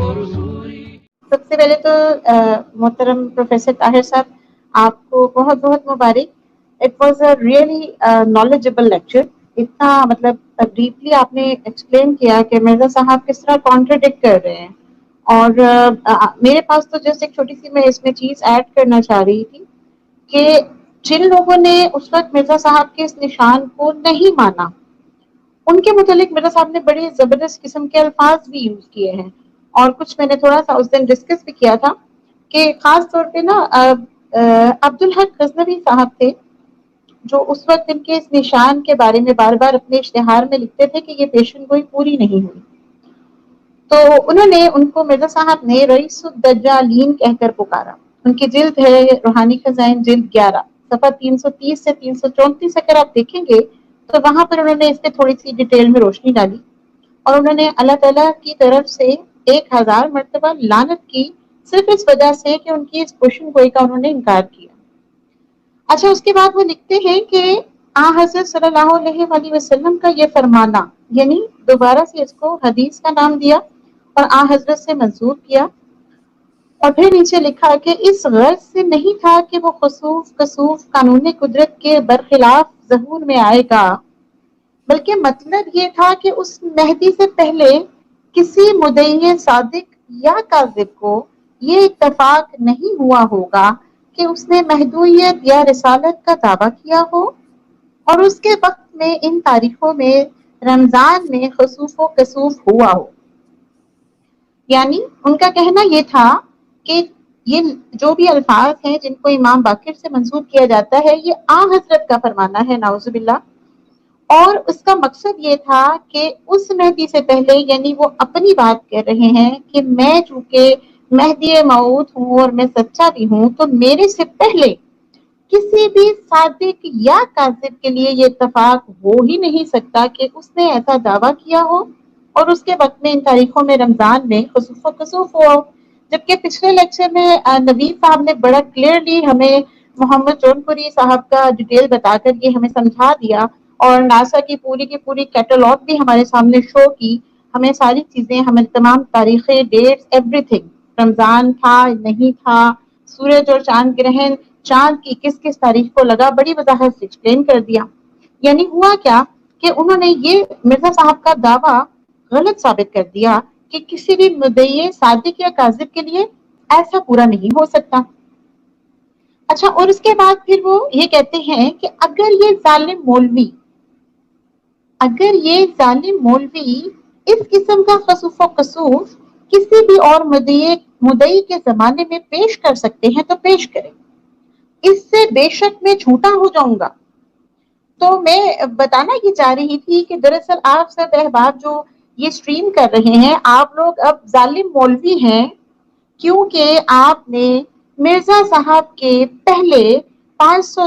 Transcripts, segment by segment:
سب سے پہلے تو محترم پروفیسر طاہر صاحب آپ کو بہت بہت مبارک. It was a really knowledgeable lecture. اتنا مطلب ڈیپلی آپ نے ایکسپلین کیا کہ مرزا صاحب کس طرح کانٹرڈکٹ کر رہے ہیں. اور میرے پاس تو جیسے ایک چھوٹی سی میں اس میں چیز ایڈ کرنا چاہ رہی تھی کہ جن لوگوں نے اس وقت مرزا صاحب کے اس نشان کو نہیں مانا ان کے متعلق مرزا صاحب نے بڑے زبردست قسم کے الفاظ بھی یوز کیے ہیں. اور کچھ میں نے تھوڑا سا اس دن ڈسکس بھی کیا تھا کہ خاص طور پہ نا عبدالحق غزنوی صاحب تھے جو اس وقت ان کے اس نشان کے بارے میں بار بار اپنے اشتہار میں لکھتے تھے کہ یہ پیشن گوئی پوری نہیں ہوئی. تو انہوں نے ان کو مرزا صاحب نے رئیس الدجالین کہہ کر پکارا. ان کی جلد ہے روحانی خزائن جلد 11 صفحہ 330 سے 334 اگر آپ دیکھیں گے تو وہاں پر انہوں نے اس پہ تھوڑی سی ڈیٹیل میں روشنی ڈالی اور انہوں نے اللہ تعالیٰ کی طرف سے 1000 مرتبہ لعنت کی صرف اس وجہ سے کہ ان کی اس پیشن گوئی کا انہوں نے انکار کیا. اچھا اس کے بعد وہ لکھتے ہیں کہ حضرت صلی اللہ علیہ وآلہ وسلم کا یہ فرمانا یعنی دوبارہ سے اس کو حدیث کا نام دیا اور حضرت سے منسوب کیا اور پھر نیچے لکھا کہ اس غرض سے نہیں تھا کہ وہ خصوص کسوف قانون قدرت کے برخلاف ظہور میں آئے گا بلکہ مطلب یہ تھا کہ اس مہدی سے پہلے کسی مدعی صادق یا کاذب کو یہ اتفاق نہیں ہوا ہوگا کہ اس نے مہدویت یا رسالت کا دعویٰ کیا ہو اور اس کے وقت میں ان تاریخوں میں رمضان میں خصوف و کسوف ہوا ہو. یعنی ان کا کہنا یہ تھا کہ یہ جو بھی الفاظ ہیں جن کو امام باقر سے منسوب کیا جاتا ہے یہ حضرت کا فرمانا ہے نعوذ باللہ. اور اس کا مقصد یہ تھا کہ اس مہدی سے پہلے یعنی وہ اپنی بات کر رہے ہیں کہ میں چونکہ مہدی موعود ہوں اور میں سچا بھی ہوں تو میرے سے پہلے کسی بھی صادق یا کاذب کے لیے یہ اتفاق ہو ہی نہیں سکتا کہ اس نے ایسا دعویٰ کیا ہو اور اس کے وقت میں ان تاریخوں میں رمضان میں خصوف و کسوف ہوا. جبکہ پچھلے لیکچر میں نوید صاحب نے بڑا کلیئرلی ہمیں محمد جونپوری صاحب کا ڈیٹیل بتا کر یہ ہمیں سمجھا دیا اور ناسا کی پوری کیٹالوگ بھی ہمارے سامنے شو کی. ہمیں ساری چیزیں ہمیں تمام تاریخیں ڈیٹس ایوری تھنگ رمضان تھا نہیں تھا سورج اور چاند گرہن چاند کی کس کس تاریخ کو لگا بڑی وضاحت سے ایکسپلین کر دیا. یعنی ہوا کیا کہ انہوں نے یہ مرزا صاحب کا دعویٰ غلط ثابت کر دیا کہ کسی بھی مدعی صادق یا کاذب کے لیے ایسا پورا نہیں ہو سکتا. اچھا اور اس کے بعد پھر وہ یہ کہتے ہیں کہ اگر یہ ظالم مولوی اس قسم کا خصوف و کسوف کسی بھی اور مدعی کے زمانے میں پیش کر سکتے ہیں تو پیش کریں. اس سے بے شک میں جھوٹا ہو جاؤں گا. تو میں بتانا یہ چاہ رہی تھی کہ دراصل آپ سب احباب جو یہ سٹریم کر رہے ہیں آپ لوگ اب ظالم مولوی ہیں کیونکہ آپ نے مرزا صاحب کے پہلے 500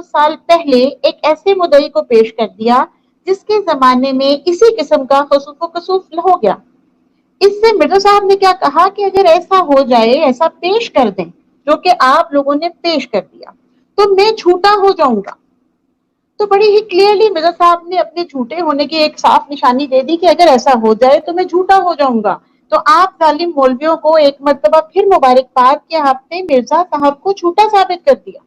سال پہلے ایک ایسے مدعی کو پیش کر دیا جس کے زمانے میں اسی قسم کا خصوف و کسوف ہو گیا. اس سے مرزا صاحب نے کیا کہا کہ اگر ایسا ہو جائے ایسا پیش کر دیں جو کہ آپ لوگوں نے پیش کر دیا تو میں جھوٹا ہو جاؤں گا. تو بڑی ہی کلیئرلی مرزا صاحب نے اپنے جھوٹے ہونے کی ایک صاف نشانی دے دی کہ اگر ایسا ہو جائے تو میں جھوٹا ہو جاؤں گا. تو آپ ظالم مولویوں کو ایک مرتبہ پھر مبارکباد کہ آپ نے مرزا صاحب کو جھوٹا ثابت کر دیا.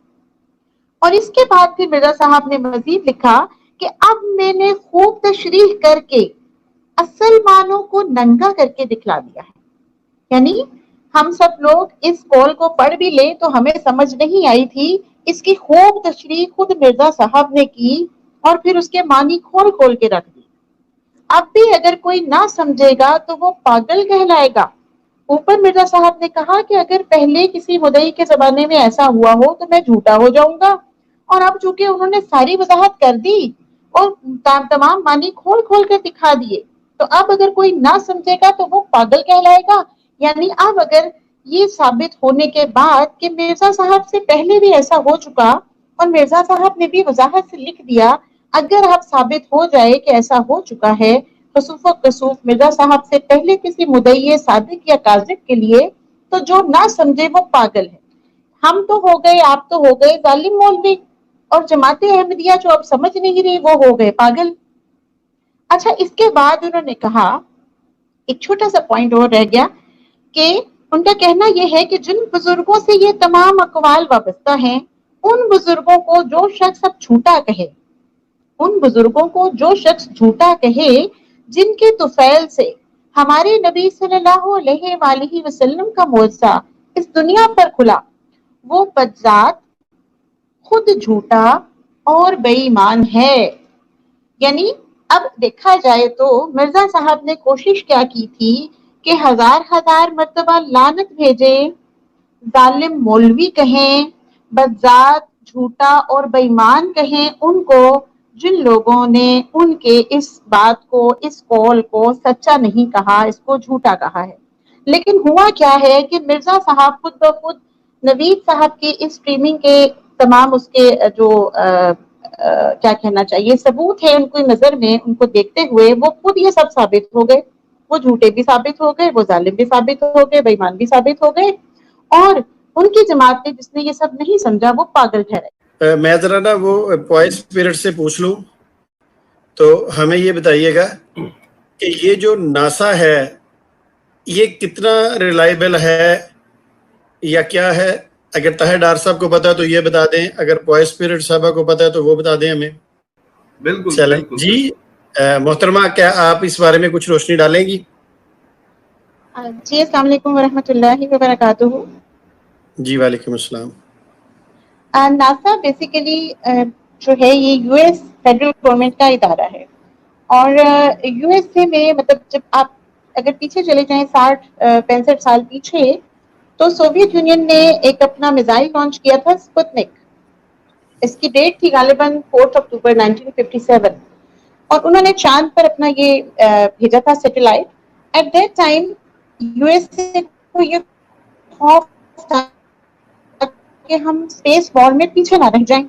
اور اس کے بعد پھر مرزا صاحب نے مزید لکھا کہ اب میں نے خوب تشریح کر کے اصل معنوں کو ننگا کر کے دکھلا دیا ہے. یعنی ہم سب لوگ اس قول کو پڑھ بھی لیں تو ہمیں سمجھ نہیں آئی تھی اس کی خوب تشریح خود مرزا صاحب نے کی اور پھر اس کے معنی کھول کے رکھ دی. اب بھی اگر کوئی نہ سمجھے گا تو وہ پاگل کہلائے گا. اوپر مرزا صاحب نے کہا کہ اگر پہلے کسی مدعی کے زمانے میں ایسا ہوا ہو تو میں جھوٹا ہو جاؤں گا اور اب چونکہ انہوں نے ساری وضاحت کر دی اور تمام معنی کھول کر دکھا دیے تو اب اگر کوئی نہ سمجھے گا تو وہ پاگل کہلائے گا. یعنی اب اگر یہ ثابت ہونے کے بعد کہ مرزا صاحب سے پہلے بھی ایسا ہو چکا اور مرزا صاحب نے بھی وضاحت سے لکھ دیا اگر اب ثابت ہو جائے کہ ایسا ہو چکا ہے خصوف و کسوف مرزا صاحب سے پہلے کسی مدعی صادق یا کاذب کے لیے تو جو نہ سمجھے وہ پاگل ہے. ہم تو ہو گئے آپ تو ہو گئے ظالم مولوی اور جماعت احمدیہ جو اب سمجھ نہیں رہی وہ ہو گئے پاگل. اچھا اس کے بعد انہوں نے کہا ایک چھوٹا سا پوائنٹ اور رہ گیا کہ ان کا کہنا یہ ہے کہ جن بزرگوں سے یہ تمام اقوال وابستہ ہیں ان بزرگوں کو جو شخص اب جھوٹا کہے، ان بزرگوں کو جو شخص جھوٹا کہے جن کے طفیل سے ہمارے نبی صلی اللہ علیہ وآلہ وسلم کا معجزہ اس دنیا پر کھلا، وہ بذات خود جھوٹا اور بے ایمان ہے۔ یعنی اب دیکھا جائے تو مرزا صاحب نے کوشش کیا کی تھی کہ ہزار مرتبہ لعنت بھیجے، ظالم مولوی کہیں، بذات جھوٹا اور بے ایمان کہیں ان کو جن لوگوں نے ان کے اس بات کو، اس قول کو سچا نہیں کہا، اس کو جھوٹا کہا ہے۔ لیکن ہوا کیا ہے کہ مرزا صاحب خود بخود نوید صاحب کی اس اسٹریمنگ کے تمام اس کے جو کیا کہنا چاہیے ثبوت ہے ان کی نظر میں، ان کو دیکھتے ہوئے وہ خود یہ سب ثابت ہو گئے، وہ جھوٹے بھی ثابت ہو گئے، وہ ظالم بھی ثابت ہو گئے، بے ایمان بھی ثابت ہو گئے، اور ان کی جماعت نے جس نے یہ سب نہیں سمجھا وہ پاگل ٹھہرے۔ میں ذرا نا وہ پوائس اسپرٹ سے پوچھ لوں تو ہمیں یہ بتائیے گا کہ یہ جو ناسا ہے یہ کتنا ریلائبل ہے یا کیا ہے؟ اگر طاہر ڈار صاحب کو پتا ہے تو یہ بتا دیں، اگر پوائس اسپرٹ صاحبہ کو پتا ہے تو وہ بتا دیں ہمیں۔ بالکل چلیں جی محترمہ، کیا آپ اس بارے میں کچھ روشنی ڈالیں گی؟ جی السلام علیکم ورحمۃ اللہ وبرکاتہ۔ جی وعلیکم السلام۔ ناسا بیسیکلی جو ہے یہ یو ایس فیڈرل گورنمنٹ کا ادارہ ہے، اور یو ایس اے میں مطلب جب آپ اگر پیچھے چلے جائیں 60-65 سال پیچھے، تو سوویت یونین نے ایک اپنا میزائل لانچ کیا تھا سپوتنک، اس کی ڈیٹ تھی غالباً 4 اکتوبر 1957، اور انہوں نے چاند پر اپنا یہ بھیجا تھا satellite. At that time U S A کو یہ خوف تھا کہ ہم اسپیس وار میں پیچھے نہ رہ جائیں،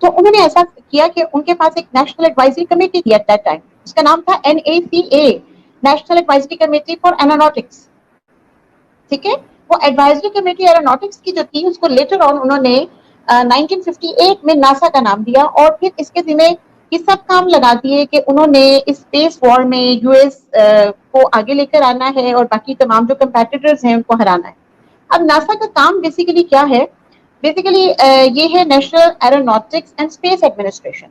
تو انہوں نے ایسا کیا کہ ان کے پاس ایک نیشنل ایڈوائزری کمیٹی تھی ایٹ دیٹ ٹائم، اس کا نام تھا NACA، national advisory committee for aeronautics, ٹھیک ہے۔ وہ ایڈوائزری کمیٹی ایروناٹکس کی جو تھی اس کو لیٹر آن انہوں نے 1958 میں ناسا کا نام دیا، اور پھر اس کے ذمہ یہ سب کام لگا دیے کہ انہوں نے اسپیس وار میں یو ایس کو آگے لے کر آنا ہے اور باقی تمام جو کمپیٹیٹرز ہیں ان کو ہرانا ہے۔ اب ناسا کا کام بیسیکلی کیا ہے؟ بیسیکلی یہ ہے national aeronautics and space administration,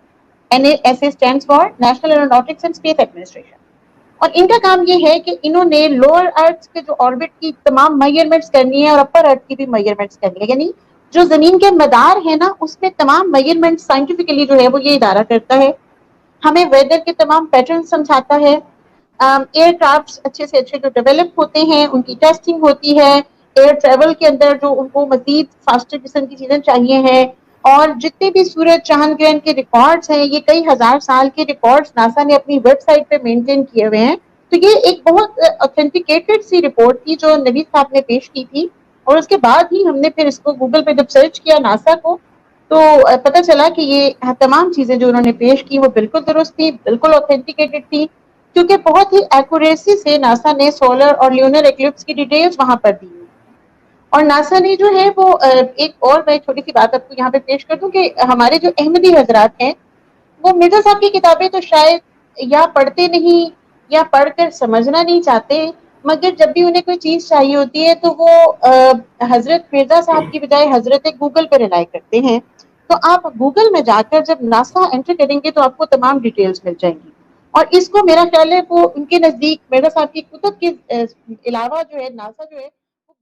NASA stands for national aeronautics and space administration, اور ان کا کام یہ ہے کہ انہوں نے لوور ارتھ کے جو آربٹ کی تمام میجرمنٹس کرنی ہے اور اپر ارتھ کی بھی میجرمنٹس کرنی ہے، یعنی جو زمین کے مدار ہے نا اس میں تمام میجرمنٹ سائنٹیفکلی جو ہے وہ یہ ادارہ کرتا ہے، ہمیں ویدر کے تمام پیٹرن سمجھاتا ہے، ایئر کرافٹ اچھے سے اچھے جو ڈیولپ ہوتے ہیں ان کی ٹیسٹنگ ہوتی ہے، ایئر ٹریول کے اندر جو ان کو مزید فاسٹر قسم کی چیزیں چاہیے ہیں، اور جتنے بھی سورج چاند گرہن کے ریکارڈز ہیں یہ کئی ہزار سال کے ریکارڈز ناسا نے اپنی ویب سائٹ پہ مینٹین کیے ہوئے ہیں۔ تو یہ ایک بہت اوتھینٹیکیٹڈ سی رپورٹ تھی جو نوید صاحب نے پیش کی تھی، اور اس کے بعد ہی ہم نے پھر اس کو گوگل پہ جب سرچ کیا ناسا کو تو پتہ چلا کہ یہ تمام چیزیں جو انہوں نے پیش کی وہ بالکل درست تھی، بالکل اوتھینٹیکیٹڈ تھی، کیونکہ بہت ہی ایکوریسی سے ناسا نے سولر اور لیونر ایکلپس کی ڈیٹیلز وہاں پر دی۔ اور ناسا نے جو ہے وہ ایک اور میں چھوٹی سی بات آپ کو یہاں پہ پیش کر دوں کہ ہمارے جو احمدی حضرات ہیں وہ مرزا صاحب کی کتابیں تو شاید یا پڑھتے نہیں یا پڑھ کر سمجھنا نہیں چاہتے، مگر جب بھی انہیں کوئی چیز چاہیے ہوتی ہے تو وہ حضرت مرزا صاحب کی بجائے حضرت گوگل پہ رلائی کرتے ہیں۔ تو آپ گوگل میں جا کر جب ناسا انٹر کریں گے تو آپ کو تمام ڈیٹیلز مل جائیں گی، اور اس کو میرا خیال ہے وہ ان کے نزدیک مرزا صاحب کی کتب کے علاوہ جو ہے ناسا جو ہے